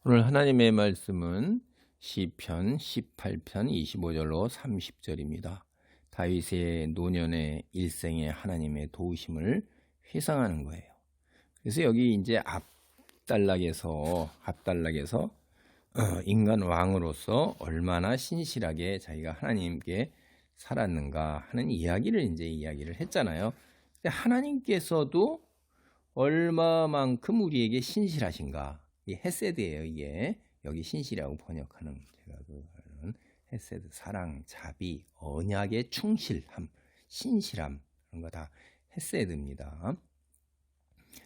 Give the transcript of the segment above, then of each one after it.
오늘 하나님의 말씀은 시편 18편 25절로 30절입니다. 다윗의 노년의 일생에 하나님의 도우심을 회상하는 거예요. 그래서 여기 이제 앞단락에서 인간 왕으로서 얼마나 신실하게 자기가 하나님께 살았는가 하는 이야기를 했잖아요. 근데 하나님께서도 얼마만큼 우리에게 신실하신가? 이 헤세드예요. 이게 여기 신실이라고 번역하는 제가 그는 헤세드, 사랑, 자비, 언약의 충실함, 신실함 이런 거 다 헤세드입니다.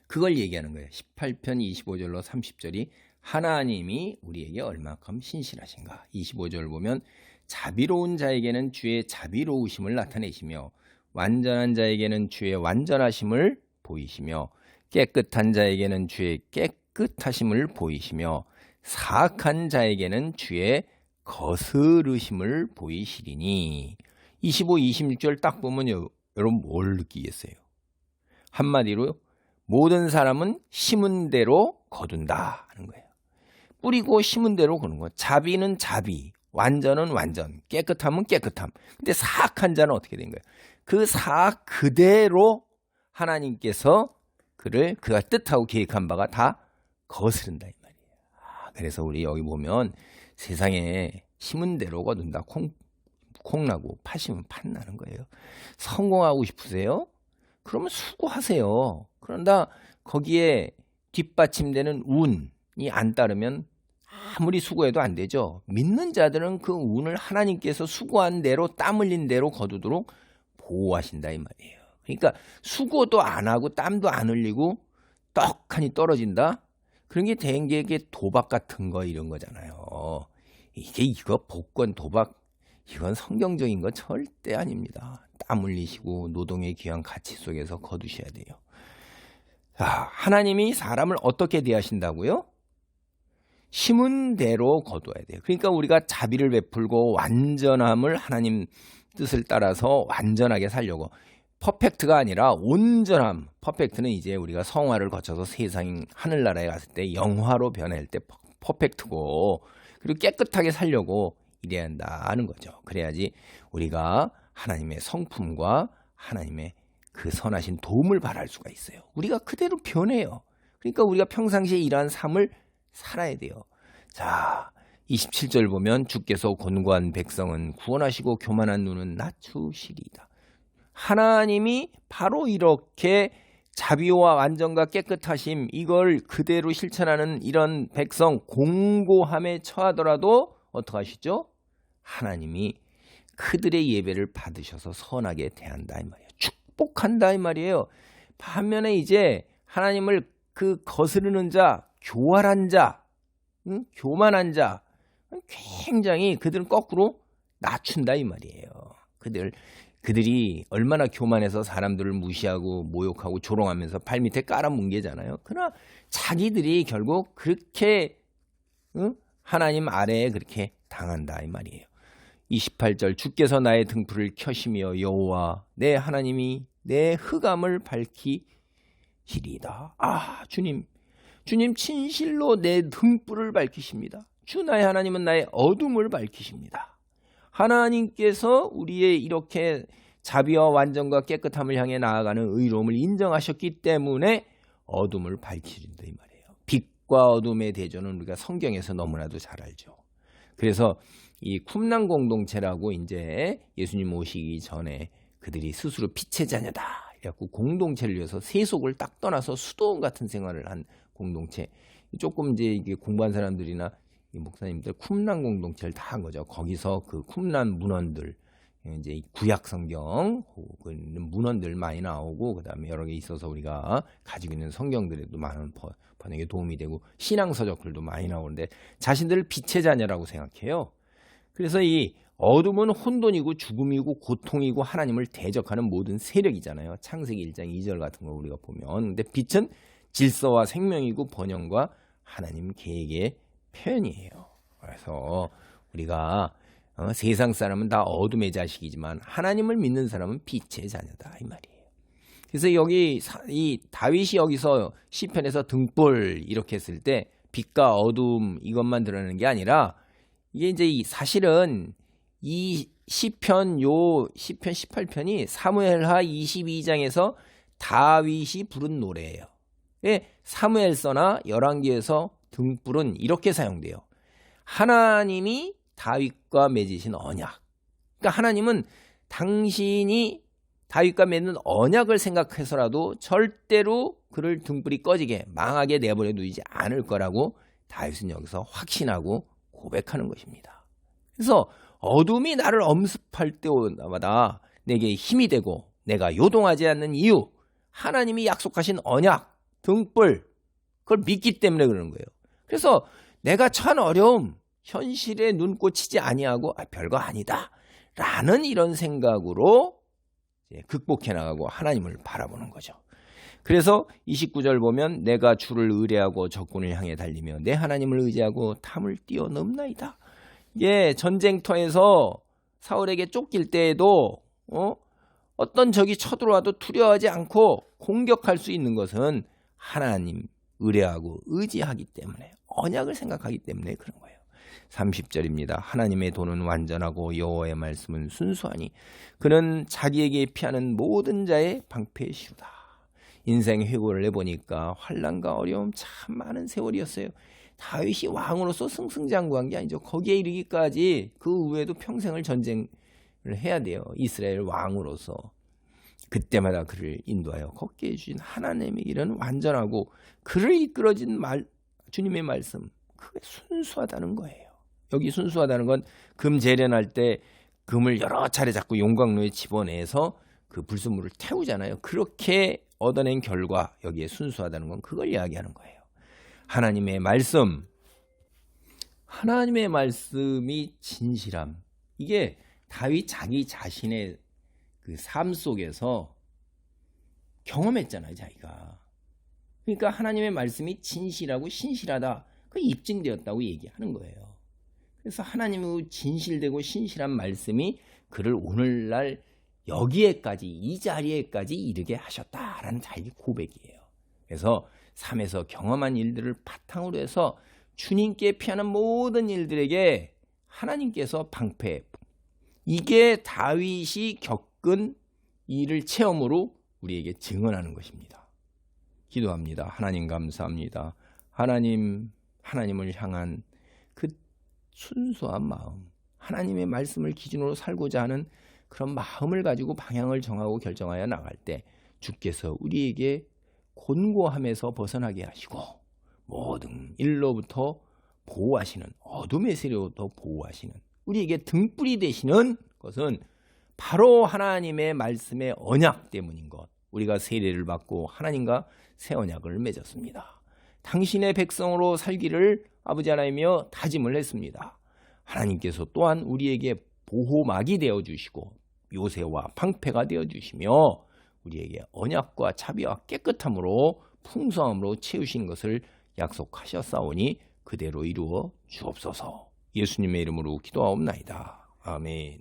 그걸 얘기하는 거예요. 18편 25절로 30절이 하나님이 우리에게 얼마큼 신실하신가. 25절 보면 자비로운 자에게는 주의 자비로우심을 나타내시며 완전한 자에게는 주의 완전하심을 보이시며 깨끗한 자에게는 주의 깨끗하심을 보이시며 사악한 자에게는 주의 거스르심을 보이시리니. 25, 26절 딱 보면 여러분 뭘 느끼겠어요? 한마디로 모든 사람은 심은 대로 거둔다 하는 거예요. 뿌리고 심은 대로 거는 거예요. 자비는 자비, 완전은 완전, 깨끗함은 깨끗함. 근데 사악한 자는 어떻게 된 거예요? 그 사악 그대로 하나님께서 그가 뜻하고 계획한 바가 다 거스른다 이 말이에요. 그래서 우리 여기 보면 세상에 심은 대로 거둔다. 콩나고 파시면 팥나는 거예요. 성공하고 싶으세요? 그러면 수고하세요. 그런다 거기에 뒷받침되는 운이 안 따르면 아무리 수고해도 안 되죠. 믿는 자들은 그 운을 하나님께서 수고한 대로 땀 흘린 대로 거두도록 보호하신다 이 말이에요. 그러니까 수고도 안 하고 땀도 안 흘리고 떡하니 떨어진다? 그런 게 대개의 도박 같은 거 이런 거잖아요. 이거 복권 도박 이건 성경적인 거 절대 아닙니다. 땀 흘리시고 노동의 귀한 가치 속에서 거두셔야 돼요. 자, 하나님이 사람을 어떻게 대하신다고요? 심은 대로 거두어야 돼요. 그러니까 우리가 자비를 베풀고 완전함을 하나님 뜻을 따라서 완전하게 살려고 퍼펙트가 아니라 온전함. 퍼펙트는 이제 우리가 성화를 거쳐서 세상 하늘나라에 갔을 때 영화로 변할 때 퍼펙트고, 그리고 깨끗하게 살려고 이래야 한다는 거죠. 그래야지 우리가 하나님의 성품과 하나님의 그 선하신 도움을 바랄 수가 있어요. 우리가 그대로 변해요. 그러니까 우리가 평상시에 이러한 삶을 살아야 돼요. 자, 27절 보면 주께서 곤고한 백성은 구원하시고 교만한 눈은 낮추시리이다. 하나님이 바로 이렇게 자비와 완전과 깨끗하심 이걸 그대로 실천하는 이런 백성 공고함에 처하더라도 어떻게 하시죠? 하나님이 그들의 예배를 받으셔서 선하게 대한다 이 말이에요. 축복한다 이 말이에요. 반면에 이제 하나님을 그 거스르는 자, 교활한 자, 교만한 자 굉장히 그들은 거꾸로 낮춘다 이 말이에요. 그들이 얼마나 교만해서 사람들을 무시하고 모욕하고 조롱하면서 발밑에 깔아뭉개잖아요. 그러나 자기들이 결국 그렇게 하나님 아래에 그렇게 당한다 이 말이에요. 28절 주께서 나의 등불을 켜시며 여호와 내 하나님이 내 흑암을 밝히시리이다. 주님 진실로 내 등불을 밝히십니다. 주 나의 하나님은 나의 어둠을 밝히십니다. 하나님께서 우리의 이렇게 자비와 완전과 깨끗함을 향해 나아가는 의로움을 인정하셨기 때문에 어둠을 밝히신다 이 말이에요. 빛과 어둠의 대조는 우리가 성경에서 너무나도 잘 알죠. 그래서 이 쿰란 공동체라고 이제 예수님 오시기 전에 그들이 스스로 빛의 자녀다 이래갖고 공동체를 위해서 세속을 딱 떠나서 수도 같은 생활을 한 공동체. 조금 이제 이게 공부한 사람들이나 목사님들 쿰란 공동체를 다 한 거죠. 거기서 그 쿰란 문헌들, 이제 구약 성경 혹은 문헌들 많이 나오고, 그다음에 여러 개 있어서 우리가 가지고 있는 성경들에도 많은 번역에 도움이 되고 신앙 서적들도 많이 나오는데 자신들을 빛의 자녀라고 생각해요. 그래서 이 어둠은 혼돈이고 죽음이고 고통이고 하나님을 대적하는 모든 세력이잖아요. 창세기 1장 2절 같은 거 우리가 보면. 근데 빛은 질서와 생명이고 번영과 하나님 계획의 표현이에요. 그래서 우리가 세상 사람은 다 어둠의 자식이지만 하나님을 믿는 사람은 빛의 자녀다 이 말이에요. 그래서 여기 이 다윗이 여기서 시편에서 등불 이렇게 했을 때 빛과 어둠 이것만 드러내는 게 아니라 이게 이제 사실은 이 시편 18편이 사무엘하 22장에서 다윗이 부른 노래예요. 사무엘서나 열왕기에서 등불은 이렇게 사용돼요. 하나님이 다윗과 맺으신 언약. 그러니까 하나님은 당신이 다윗과 맺는 언약을 생각해서라도 절대로 그를 등불이 꺼지게 망하게 내버려 두지 않을 거라고 다윗은 여기서 확신하고 고백하는 것입니다. 그래서 어둠이 나를 엄습할 때마다 내게 힘이 되고 내가 요동하지 않는 이유, 하나님이 약속하신 언약, 등불, 그걸 믿기 때문에 그러는 거예요. 그래서 내가 처한 어려움, 현실에 눈 꽂히지 아니하고 별거 아니다 라는 이런 생각으로 극복해 나가고 하나님을 바라보는 거죠. 그래서 29절 보면 내가 주를 의뢰하고 적군을 향해 달리며 내 하나님을 의지하고 담을 뛰어넘나이다. 전쟁터에서 사울에게 쫓길 때에도 어떤 적이 쳐들어와도 두려워하지 않고 공격할 수 있는 것은 하나님 의뢰하고 의지하기 때문에, 언약을 생각하기 때문에 그런 거예요. 30절입니다. 하나님의 도는 완전하고 여호와의 말씀은 순수하니 그는 자기에게 피하는 모든 자의 방패의 시루다. 인생 회고를 해보니까 환난과 어려움 참 많은 세월이었어요. 다윗이 왕으로서 승승장구한 게 아니죠. 거기에 이르기까지 그 외에도 평생을 전쟁을 해야 돼요. 이스라엘 왕으로서. 그때마다 그를 인도하여 걷게 해주신 하나님의 일은 완전하고 그를 이끌어진 주님의 말씀, 그게 순수하다는 거예요. 여기 순수하다는 건 금 재련할 때 금을 여러 차례 잡고 용광로에 집어내서 그 불순물을 태우잖아요. 그렇게 얻어낸 결과 여기에 순수하다는 건 그걸 이야기하는 거예요. 하나님의 말씀, 하나님의 말씀이 진실함. 이게 다윗 자기 자신의 그 삶 속에서 경험했잖아요, 자기가. 그러니까 하나님의 말씀이 진실하고 신실하다. 그 입증되었다고 얘기하는 거예요. 그래서 하나님의 진실되고 신실한 말씀이 그를 오늘날 여기에까지, 이 자리에까지 이르게 하셨다라는 자기 고백이에요. 그래서 삶에서 경험한 일들을 바탕으로 해서 주님께 피하는 모든 일들에게 하나님께서 방패, 이게 다윗이 겪은 일을 체험으로 우리에게 증언하는 것입니다. 기도합니다. 하나님 감사합니다. 하나님을 향한 그 순수한 마음, 하나님의 말씀을 기준으로 살고자 하는 그런 마음을 가지고 방향을 정하고 결정하여 나갈 때 주께서 우리에게 곤고함에서 벗어나게 하시고 모든 일로부터 보호하시는, 어둠의 세력부터 보호하시는, 우리에게 등불이 되시는 것은 바로 하나님의 말씀의 언약 때문인 것. 우리가 세례를 받고 하나님과 새 언약을 맺었습니다. 당신의 백성으로 살기를 아버지 하나님이여 다짐을 했습니다. 하나님께서 또한 우리에게 보호막이 되어주시고 요새와 방패가 되어주시며 우리에게 언약과 자비와 깨끗함으로 풍성함으로 채우신 것을 약속하셨사오니 그대로 이루어 주옵소서. 예수님의 이름으로 기도하옵나이다. 아멘.